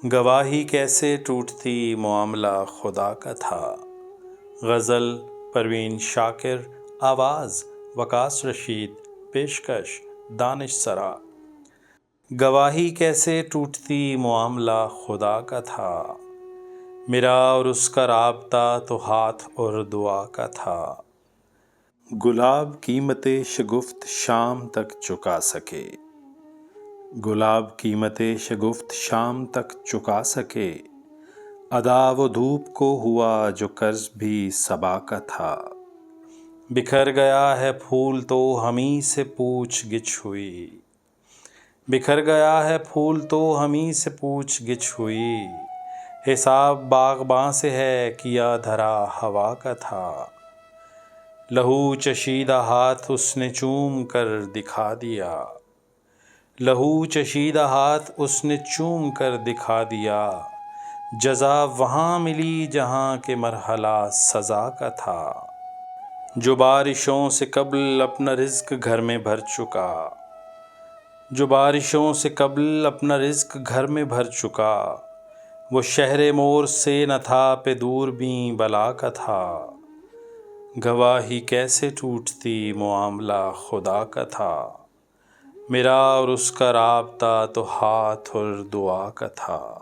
گواہی کیسے ٹوٹتی معاملہ خدا کا تھا۔ غزل پروین شاکر، آواز وقاص رشید، پیشکش دانش سرا۔ گواہی کیسے ٹوٹتی معاملہ خدا کا تھا، میرا اور اس کا رابطہ تو ہاتھ اور دعا کا تھا۔ گلاب قیمت شگفت شام تک چکا سکے، گلاب قیمت شگفت شام تک چکا سکے، ادا و دھوپ کو ہوا جو قرض بھی صبا کا تھا۔ بکھر گیا ہے پھول تو ہمیں سے پوچھ گچھ ہوئی، بکھر گیا ہے پھول تو ہمیں سے پوچھ گچھ ہوئی، حساب باغباں سے ہے کیا دھرا ہوا کا تھا۔ لہو چشیدہ ہاتھ اس نے چوم کر دکھا دیا، لہو چشیدہ ہاتھ اس نے چوم کر دکھا دیا، جزا وہاں ملی جہاں کہ مرحلہ سزا کا تھا۔ جو بارشوں سے قبل اپنا رزق گھر میں بھر چکا، جو بارشوں سے قبل اپنا رزق گھر میں بھر چکا، وہ شہر مور سے نہ تھا پہ دور بیں بلا کا تھا۔ گواہی کیسے ٹوٹتی معاملہ خدا کا تھا، میرا اور اس کا رابطہ تو ہاتھ اور دعا کا تھا۔